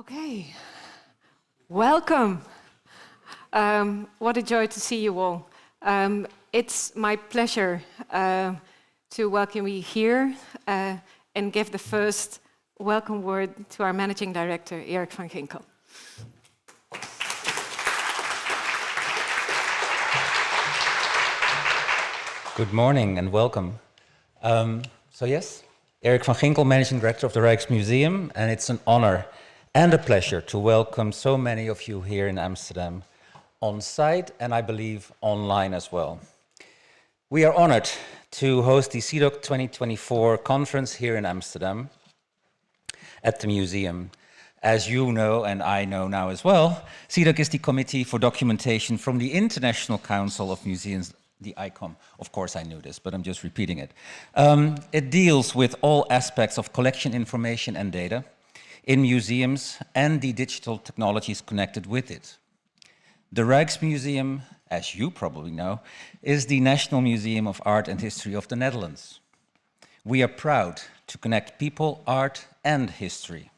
Okay, welcome. What a joy to see you all. It's my pleasure to welcome you here and give the first welcome word to our Managing Director, Erik van Ginkel. Good morning and welcome. Yes, Erik van Ginkel, Managing Director of the Rijksmuseum, and it's an honor and a pleasure to welcome so many of you here in Amsterdam on site and I believe online as well. We are honored to host the CIDOC 2024 conference here in Amsterdam at the museum. As you know, and I know now as well, CIDOC is the Committee for Documentation from the International Council of Museums, the ICOM. Of course I knew this, but I'm just repeating it. It deals with all aspects of collection information and data in museums and the digital technologies connected with it. The Rijksmuseum, as you probably know, is the National Museum of Art and History of the Netherlands. We are proud to connect people, art and history.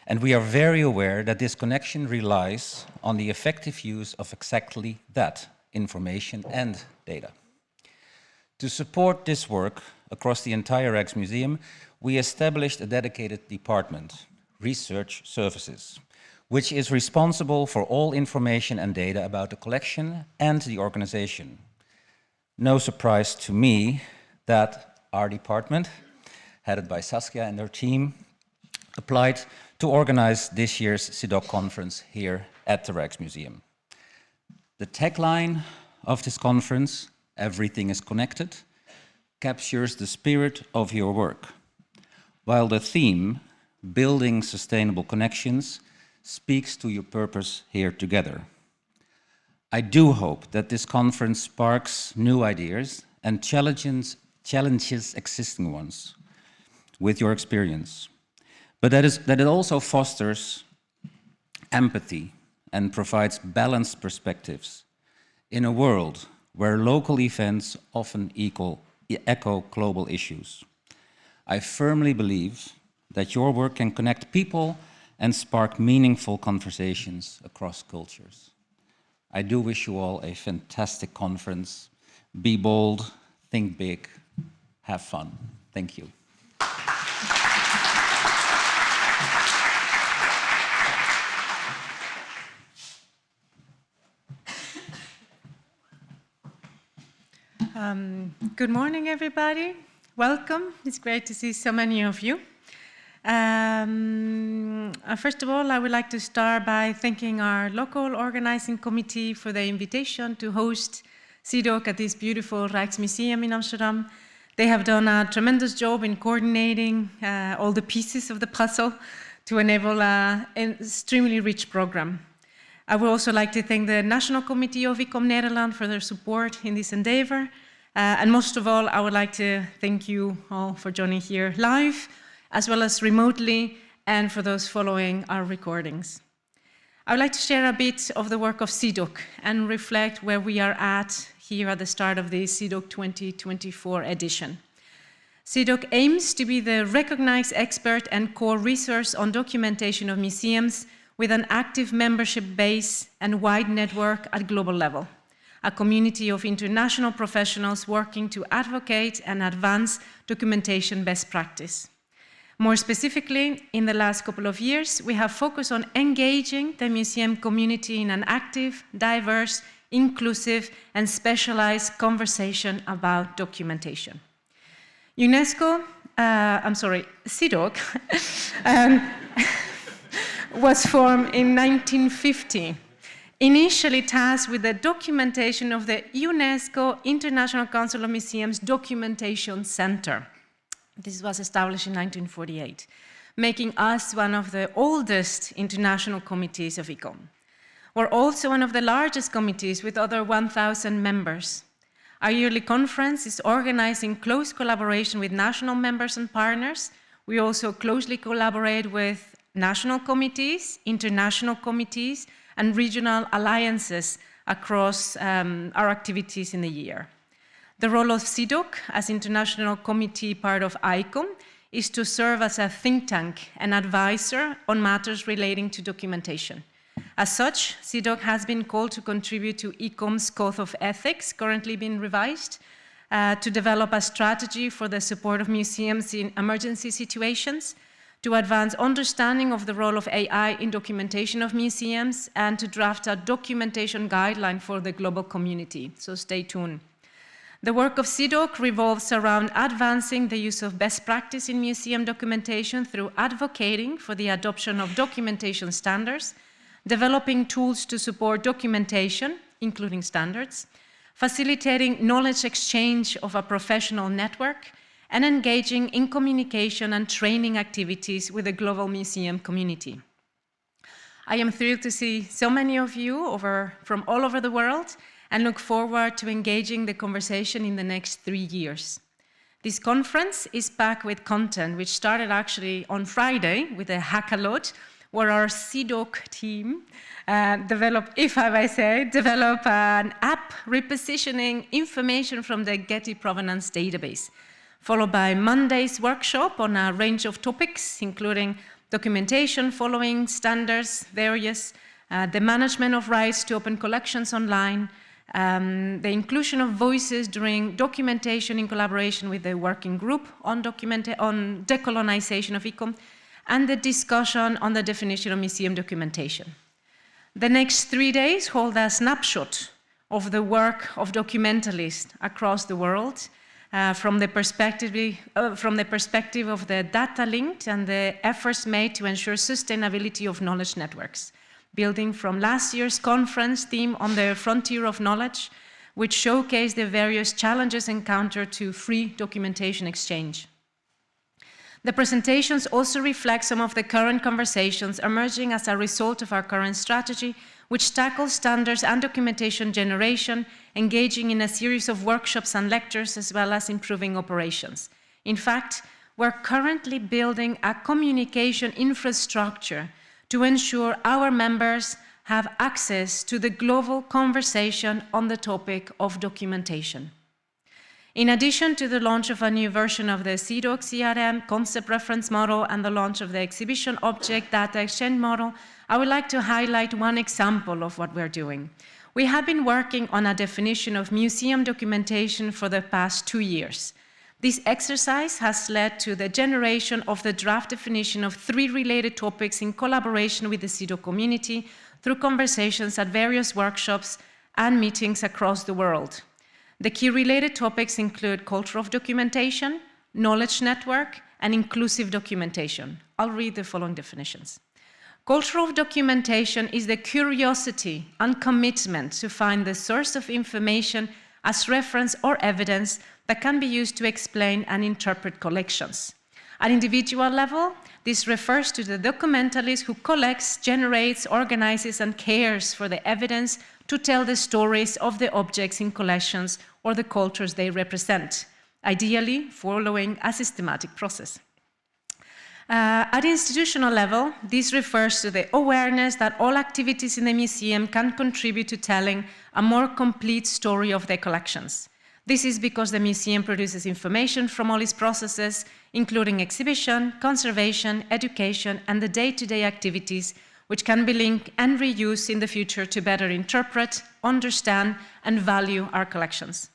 And we are very aware that this connection relies on the effective use of exactly that, information and data. To support this work across the entire Rijksmuseum, we established a dedicated department, Research Services, which is responsible for all information and data about the collection and the organization. No surprise to me that our department, headed by Saskia and her team, applied to organize this year's CIDOC conference here at the Rijksmuseum. The tagline of this conference, "Everything is connected," captures the spirit of your work, while the theme, "Building Sustainable Connections," speaks to your purpose here together. I do hope that this conference sparks new ideas and challenges existing ones with your experience, but that it also fosters empathy and provides balanced perspectives in a world where local events often echo global issues. I firmly believe that your work can connect people and spark meaningful conversations across cultures. I do wish you all a fantastic conference. Be bold, think big, have fun. Thank you. Good morning, everybody. Welcome. It's great to see so many of you. First of all, I would like to start by thanking our local organizing committee for the invitation to host CIDOC at this beautiful Rijksmuseum in Amsterdam. They have done a tremendous job in coordinating all the pieces of the puzzle to enable an extremely rich program. I would also like to thank the National Committee of ICOM Nederland for their support in this endeavor. And most of all, I would like to thank you all for joining here live, as well as remotely, and for those following our recordings. I would like to share a bit of the work of CIDOC and reflect where we are at here at the start of the CIDOC 2024 edition. CIDOC aims to be the recognized expert and core resource on documentation of museums with an active membership base and wide network at global level. A community of international professionals working to advocate and advance documentation best practice. More specifically, in the last couple of years, we have focused on engaging the museum community in an active, diverse, inclusive, and specialized conversation about documentation. CIDOC was formed in 1950. Initially tasked with the documentation of the UNESCO International Council of Museums Documentation Center. This was established in 1948, making us one of the oldest international committees of ICOM. We're also one of the largest committees with over 1,000 members. Our yearly conference is organized in close collaboration with national members and partners. We also closely collaborate with national committees, international committees, and regional alliances across our activities in the year. The role of CIDOC as international committee part of ICOM is to serve as a think tank and advisor on matters relating to documentation. As such, CIDOC has been called to contribute to ICOM's Code of Ethics, currently being revised, to develop a strategy for the support of museums in emergency situations, to advance understanding of the role of AI in documentation of museums, and to draft a documentation guideline for the global community, so stay tuned. The work of CIDOC revolves around advancing the use of best practice in museum documentation through advocating for the adoption of documentation standards, developing tools to support documentation, including standards, facilitating knowledge exchange of a professional network, and engaging in communication and training activities with the global museum community. I am thrilled to see so many of you from all over the world and look forward to engaging the conversation in the next 3 years. This conference is packed with content which started actually on Friday with a hackalot, where our CIDOC team developed an app repositioning information from the Getty Provenance database, followed by Monday's workshop on a range of topics, including documentation following standards, the management of rights to open collections online, the inclusion of voices during documentation in collaboration with the working group on decolonization of ICOM, and the discussion on the definition of museum documentation. The next 3 days hold a snapshot of the work of documentalists across the world, from the perspective of the data linked and the efforts made to ensure sustainability of knowledge networks, building from last year's conference theme on the frontier of knowledge, which showcased the various challenges encountered to free documentation exchange. The presentations also reflect some of the current conversations emerging as a result of our current strategy, which tackles standards and documentation generation, engaging in a series of workshops and lectures, as well as improving operations. In fact, we're currently building a communication infrastructure to ensure our members have access to the global conversation on the topic of documentation. In addition to the launch of a new version of the CIDOC CRM concept reference model and the launch of the exhibition object data exchange model, I would like to highlight one example of what we're doing. We have been working on a definition of museum documentation for the past 2 years. This exercise has led to the generation of the draft definition of 3 related topics in collaboration with the CIDOC community through conversations at various workshops and meetings across the world. The key related topics include culture of documentation, knowledge network, and inclusive documentation. I'll read the following definitions. Culture of documentation is the curiosity and commitment to find the source of information as reference or evidence that can be used to explain and interpret collections. At individual level, this refers to the documentalist who collects, generates, organizes, and cares for the evidence to tell the stories of the objects in collections or the cultures they represent, ideally following a systematic process. At institutional level, this refers to the awareness that all activities in the museum can contribute to telling a more complete story of their collections. This is because the museum produces information from all its processes, including exhibition, conservation, education, and the day-to-day activities, which can be linked and reused in the future to better interpret, understand, and value our collections.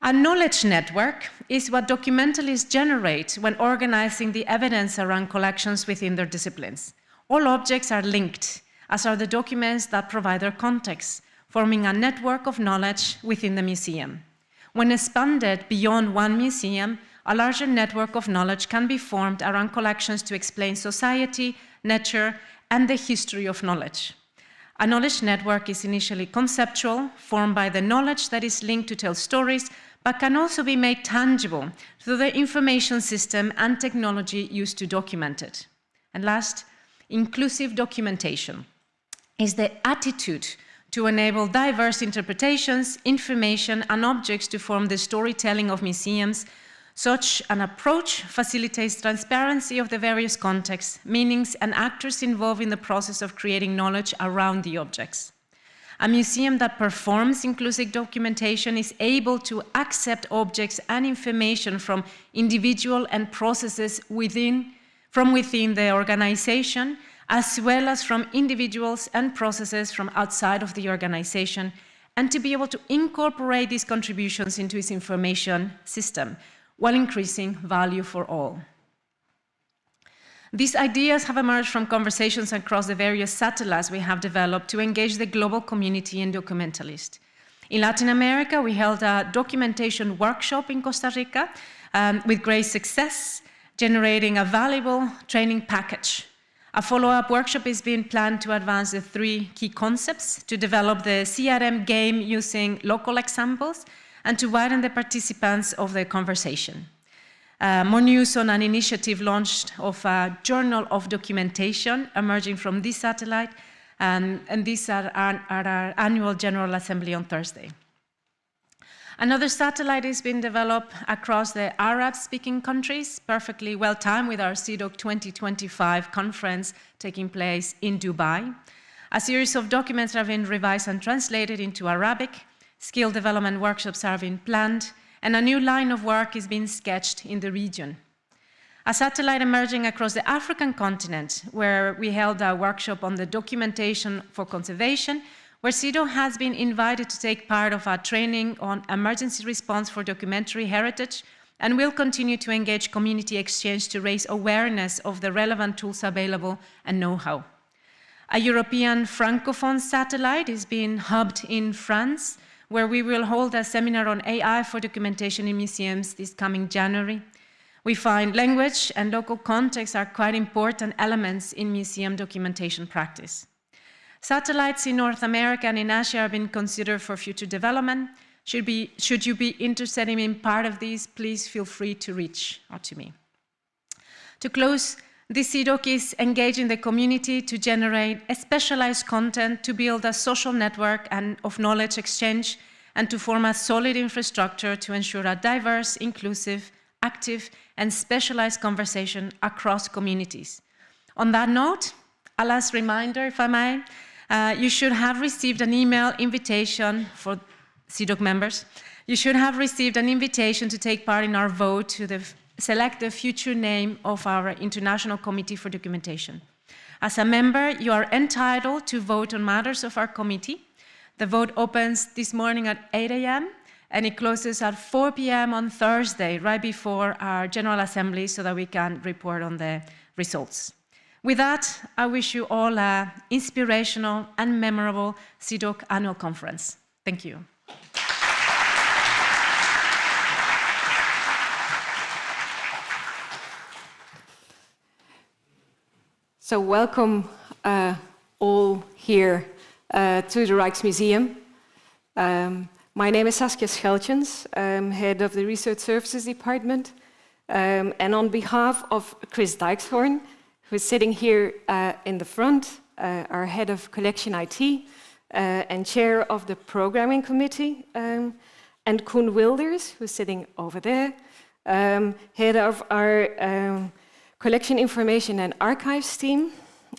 A knowledge network is what documentalists generate when organizing the evidence around collections within their disciplines. All objects are linked, as are the documents that provide their context, forming a network of knowledge within the museum. When expanded beyond one museum, a larger network of knowledge can be formed around collections to explain society, nature, and the history of knowledge. A knowledge network is initially conceptual, formed by the knowledge that is linked to tell stories, but can also be made tangible through the information system and technology used to document it. And last, inclusive documentation is the attitude to enable diverse interpretations, information, and objects to form the storytelling of museums. Such an approach facilitates transparency of the various contexts, meanings, and actors involved in the process of creating knowledge around the objects. A museum that performs inclusive documentation is able to accept objects and information from individual and processes from within the organization, as well as from individuals and processes from outside of the organization, and to be able to incorporate these contributions into its information system while increasing value for all. These ideas have emerged from conversations across the various satellites we have developed to engage the global community and documentalists. In Latin America, we held a documentation workshop in Costa Rica with great success, generating a valuable training package. A follow-up workshop is being planned to advance the 3 key concepts, to develop the CRM game using local examples, and to widen the participants of the conversation. More news on an initiative launched of a journal of documentation emerging from this satellite, and these are our annual General Assembly on Thursday. Another satellite is being developed across the Arab-speaking countries, perfectly well-timed with our CIDOC 2025 conference taking place in Dubai. A series of documents are being revised and translated into Arabic, skill development workshops are being planned, and a new line of work is being sketched in the region. A satellite emerging across the African continent, where we held a workshop on the documentation for conservation, where CIDOC has been invited to take part of a training on emergency response for documentary heritage, and will continue to engage community exchange to raise awareness of the relevant tools available and know-how. A European Francophone satellite is being hubbed in France, where we will hold a seminar on AI for documentation in museums this coming January. We find language and local context are quite important elements in museum documentation practice. Satellites in North America and in Asia are being considered for future development. Should you be interested in being part of these, please feel free to reach out to me. To close, this CIDOC is engaging the community to generate a specialized content, to build a social network of knowledge exchange, and to form a solid infrastructure to ensure a diverse, inclusive, active, and specialized conversation across communities. On that note, a last reminder, if I may, you should have received an email invitation for CIDOC members. You should have received an invitation to take part in our vote to select the future name of our International Committee for Documentation. As a member, you are entitled to vote on matters of our committee. The vote opens this morning at 8 a.m. and it closes at 4 p.m. on Thursday, right before our General Assembly, so that we can report on the results. With that, I wish you all an inspirational and memorable CIDOC annual conference. Thank you. So welcome all here to the Rijksmuseum. My name is Saskia Scheltjens. I'm head of the Research Services Department. And on behalf of Chris Dijkshorn, who is sitting here in the front, our head of Collection IT and chair of the Programming Committee, and Koen Wilders, who's sitting over there, head of our Collection Information and Archives team,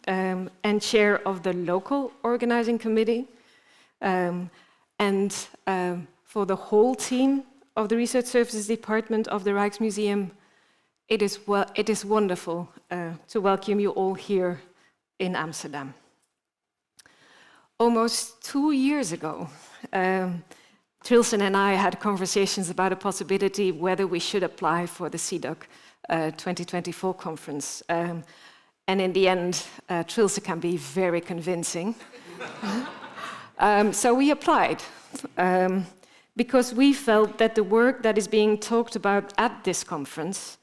and chair of the Local Organizing Committee, and for the whole team of the Research Services Department of the Rijksmuseum, it is wonderful to welcome you all here in Amsterdam. Almost 2 years ago, Trilce and I had conversations about a possibility whether we should apply for the CIDOC 2024 conference. And in the end, Trilce can be very convincing. So we applied because we felt that the work that is being talked about at this conference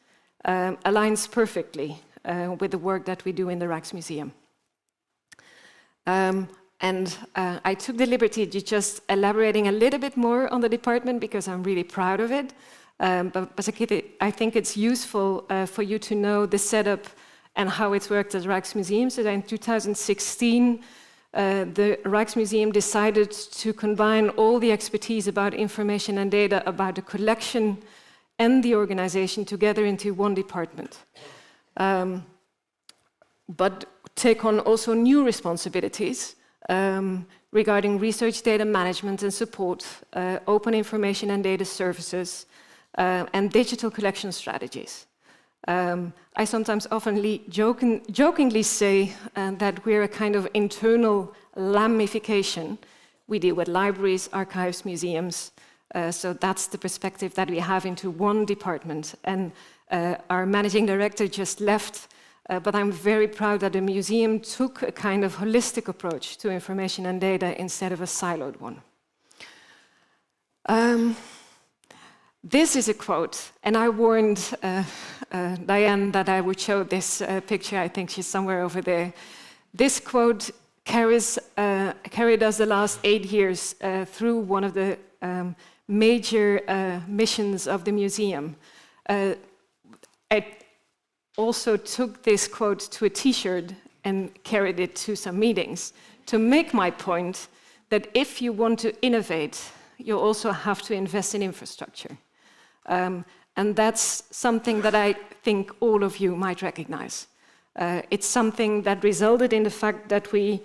aligns perfectly with the work that we do in the Rijksmuseum. And I took the liberty of just elaborating a little bit more on the department because I'm really proud of it. But I think it's useful for you to know the setup and how it's worked at the Rijksmuseum. So in 2016, the Rijksmuseum decided to combine all the expertise about information and data about the collection and the organization together into one department. But take on also new responsibilities regarding research data management and support, open information and data services, and digital collection strategies. I sometimes jokingly say that we're a kind of internal lamification. We deal with libraries, archives, museums, so that's the perspective that we have into one department. And our managing director just left, but I'm very proud that the museum took a kind of holistic approach to information and data instead of a siloed one. This is a quote, and I warned Diane that I would show this picture. I think she's somewhere over there. This quote carried us the last 8 years through one of the major missions of the museum. I also took this quote to a t-shirt and carried it to some meetings to make my point that if you want to innovate, you also have to invest in infrastructure. And that's something that I think all of you might recognize. It's something that resulted in the fact that we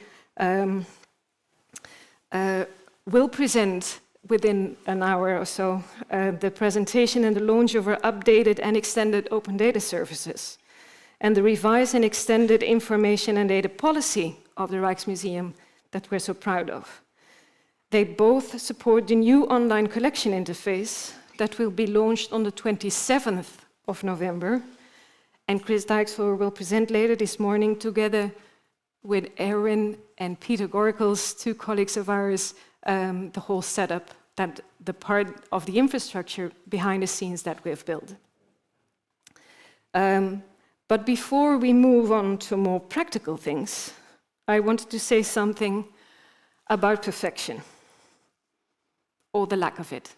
will present within an hour or so the presentation and the launch of our updated and extended open data services and the revised and extended information and data policy of the Rijksmuseum that we're so proud of. They both support the new online collection interface that will be launched on the 27th of November. And Chris Dijksvoor will present later this morning together with Erin and Peter Gorkels, 2 colleagues of ours, the whole setup, that the part of the infrastructure behind the scenes that we have built. But before we move on to more practical things, I wanted to say something about perfection, or the lack of it.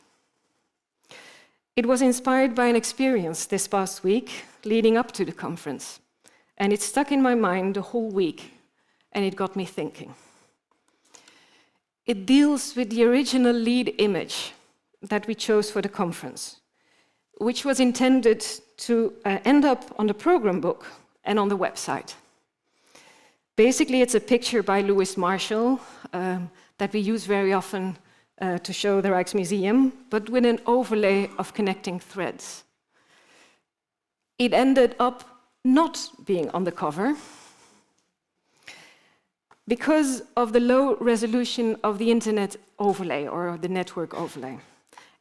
It was inspired by an experience this past week leading up to the conference, and it stuck in my mind the whole week, and it got me thinking. It deals with the original lead image that we chose for the conference, which was intended to end up on the program book and on the website. Basically, it's a picture by Lewis Marshall that we use very often to show the Rijksmuseum, but with an overlay of connecting threads. It ended up not being on the cover because of the low resolution of the internet overlay or the network overlay.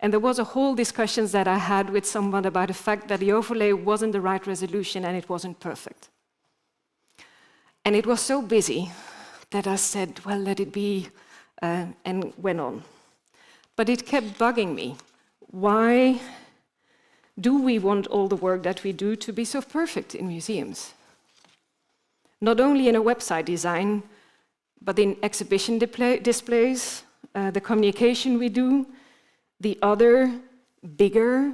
And there was a whole discussion that I had with someone about the fact that the overlay wasn't the right resolution and it wasn't perfect. And it was so busy that I said, well, let it be, and went on. But it kept bugging me. Why do we want all the work that we do to be so perfect in museums? Not only in a website design, but in exhibition displays, the communication we do, the other, bigger,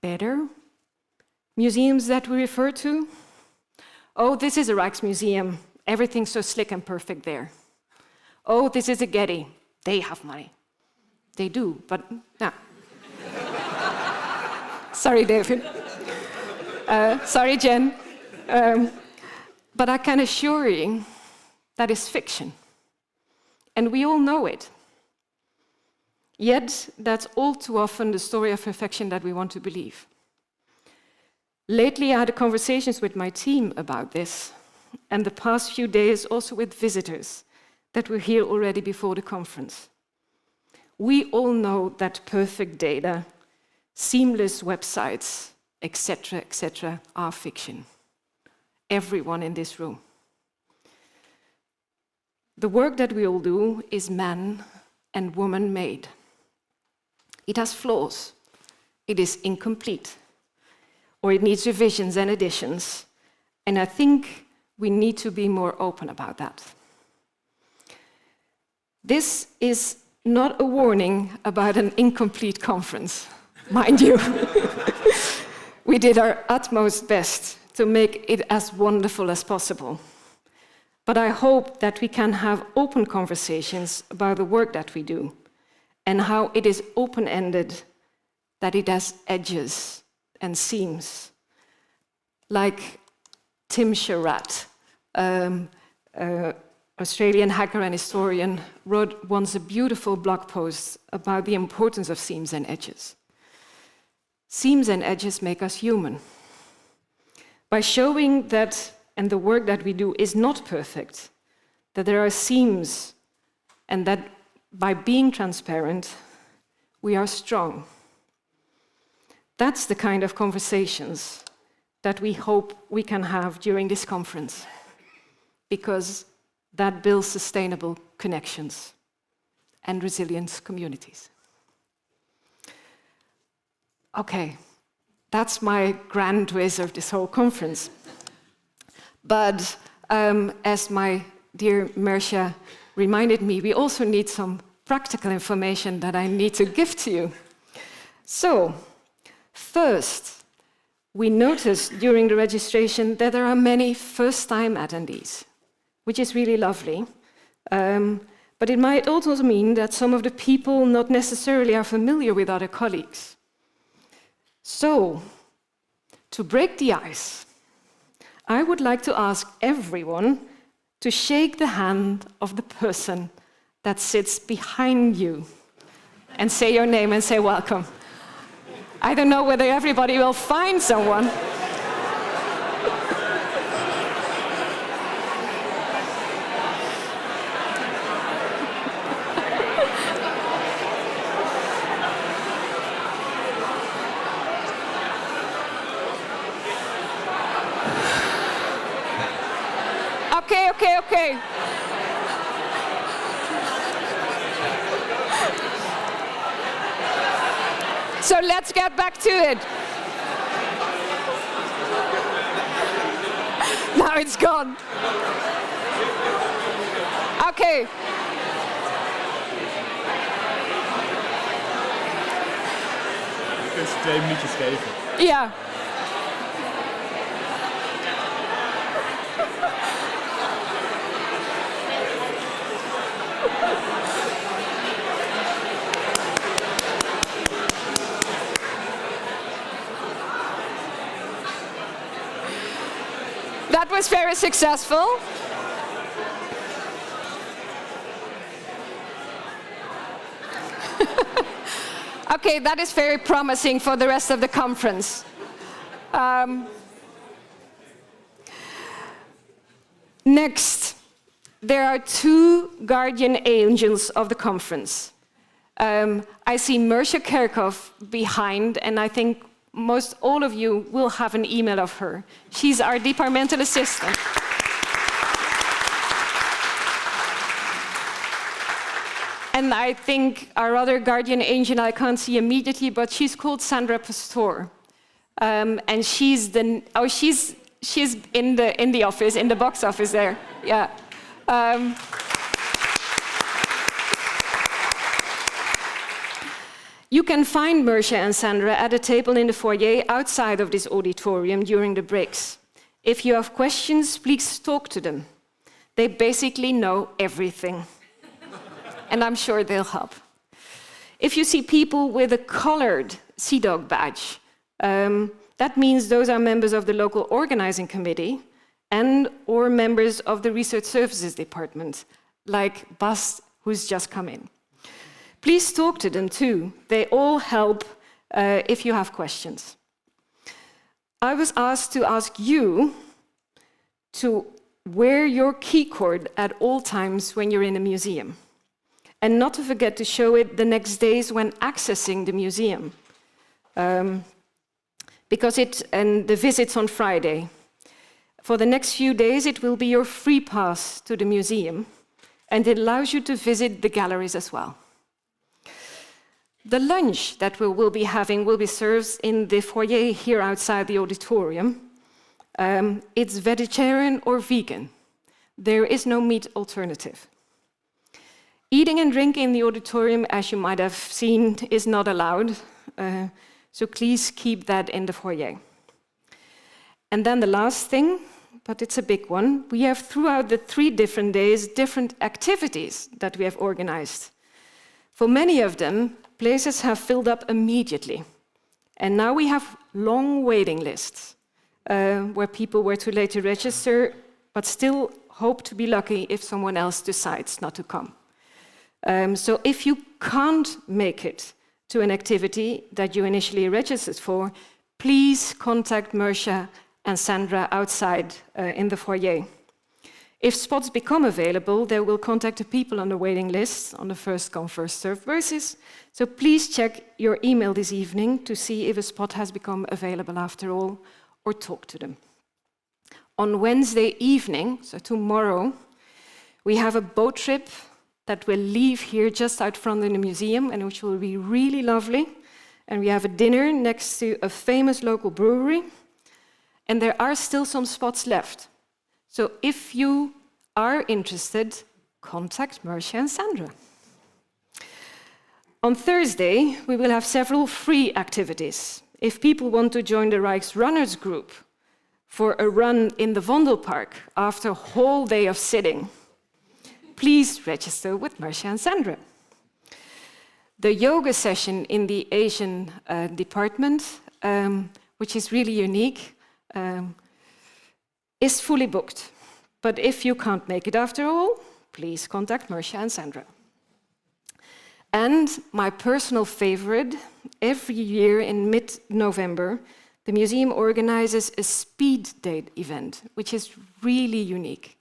better museums that we refer to. Oh, this is a Rijksmuseum. Everything's so slick and perfect there. Oh, this is a Getty. They have money. They do, but no. Sorry, David. Sorry, Jen. But I can assure you that is fiction. And we all know it. Yet, that's all too often the story of perfection that we want to believe. Lately, I had conversations with my team about this, and the past few days also with visitors that were here already before the conference. We all know that perfect data, seamless websites, etc., are fiction. Everyone in this room. The work that we all do is man and woman made. It has flaws. It is incomplete. Or it needs revisions and additions. And I think we need to be more open about that. This is not a warning about an incomplete conference, mind you. We did our utmost best to make it as wonderful as possible. But I hope that we can have open conversations about the work that we do and how it is open-ended, that it has edges and seams. Like Tim Sherratt Australian hacker and historian, wrote once a beautiful blog post about the importance of seams and edges. Seams and edges make us human. By showing that, and the work that we do is not perfect, that there are seams, and that by being transparent, we are strong. That's the kind of conversations that we hope we can have during this conference, because that builds sustainable connections and resilient communities. Okay, that's my grand whiz of this whole conference. But as my dear Mercia reminded me, we also need some practical information that I need to give to you. So, first, we noticed during the registration that there are many first-time attendees, which is really lovely. But it might also mean that some of the people not necessarily are familiar with other colleagues. So, to break the ice, I would like to ask everyone to shake the hand of the person that sits behind you and say your name and say welcome. I don't know whether everybody will find someone. Okay. So let's get back to it. Now it's gone. Okay. Je kunt ze 2 minuutjes geven. Ja. That was very successful. Okay, that is very promising for the rest of the conference. Next, there are 2 guardian angels of the conference. I see Mercia Kerkhoff behind, and I think most all of you will have an email of her. She's our departmental assistant. And I think our other guardian angel I can't see immediately, but she's called Sandra Pastor. And she's in the office, in the box office there. Yeah. You can find Mercia and Sandra at a table in the foyer outside of this auditorium during the breaks. If you have questions, please talk to them. They basically know everything. And I'm sure they'll help. If you see people with a colored CIDOC badge, that means those are members of the local organizing committee and or members of the research services department, like Bas, who's just come in. Please talk to them too. They all help if you have questions. I was asked to ask you to wear your key cord at all times when you're in a museum, and not to forget to show it the next days when accessing the museum, because the visit's on Friday. For the next few days, it will be your free pass to the museum, and it allows you to visit the galleries as well. The lunch that we will be having will be served in the foyer here outside the auditorium. It's vegetarian or vegan. There is no meat alternative. Eating and drinking in the auditorium, as you might have seen, is not allowed. So please keep that in the foyer. And then the last thing, but it's a big one, we have throughout the 3 different days different activities that we have organized. For many of them, places have filled up immediately. And now we have long waiting lists where people were too late to register, but still hope to be lucky if someone else decides not to come. So if you can't make it to an activity that you initially registered for, please contact Mersha and Sandra outside in the foyer. If spots become available, they will contact the people on the waiting list on the first-come, first-served basis. So please check your email this evening to see if a spot has become available after all, or talk to them. On Wednesday evening, so tomorrow, we have a boat trip that will leave here just out front in the museum, and which will be really lovely. And we have a dinner next to a famous local brewery, and there are still some spots left. So if you are interested, contact Mersha and Sandra. On Thursday, we will have several free activities. If people want to join the Rijks Runners group for a run in the Vondelpark after a whole day of sitting, please register with Mersha and Sandra. The yoga session in the Asian department, which is really unique, is fully booked. But if you can't make it after all, please contact Mersha and Sandra. And my personal favorite, every year in mid-November, the museum organizes a speed date event, which is really unique.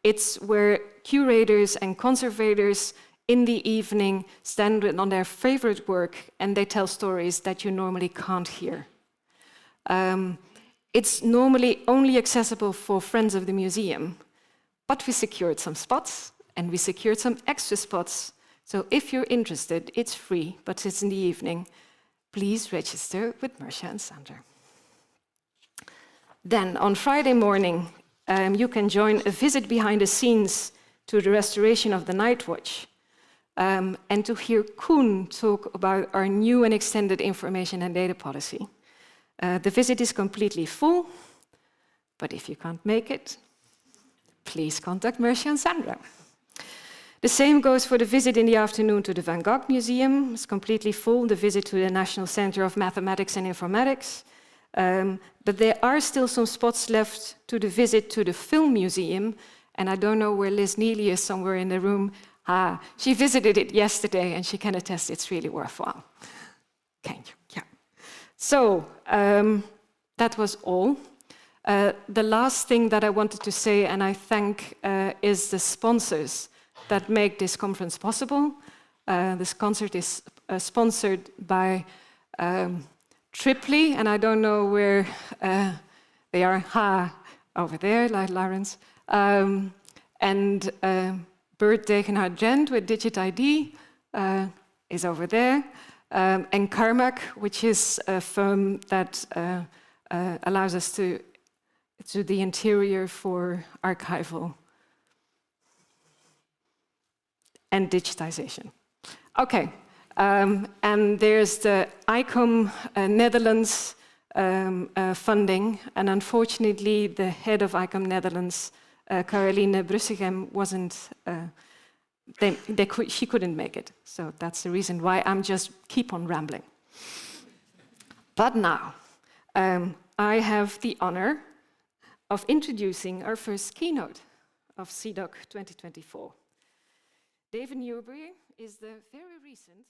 It's where curators and conservators in the evening stand on their favorite work and they tell stories that you normally can't hear. It's normally only accessible for friends of the museum, but we secured some spots and we secured some extra spots. So if you're interested, it's free, but it's in the evening. Please register with Mersha and Sandra. Then on Friday morning, you can join a visit behind the scenes to the restoration of the Night Watch, and to hear Koen talk about our new and extended information and data policy. The visit is completely full, but if you can't make it, please contact Mersha and Sandra. The same goes for the visit in the afternoon to the Van Gogh Museum. It's completely full, the visit to the National Center of Mathematics and Informatics. But there are still some spots left to the visit to the Film Museum, and I don't know where Liz Neely is, somewhere in the room. She visited it yesterday, and she can attest it's really worthwhile. Can you? Yeah. So, that was all. The last thing that I wanted to say, and I thank, is the sponsors that make this conference possible. This concert is sponsored by Trilce, and I don't know where they are. Over there, like Lawrence. And Bert Degenhard Gent with Digit ID is over there. And Carmack, which is a firm that allows us to the interior for archival and digitization. Okay, and there's the ICOM Netherlands funding, and unfortunately the head of ICOM Netherlands, Caroline Brussegem, wasn't, she couldn't make it. So that's the reason why I'm just keep on rambling. But now, I have the honor of introducing our first keynote of CIDOC 2024. David Newbury is the very recent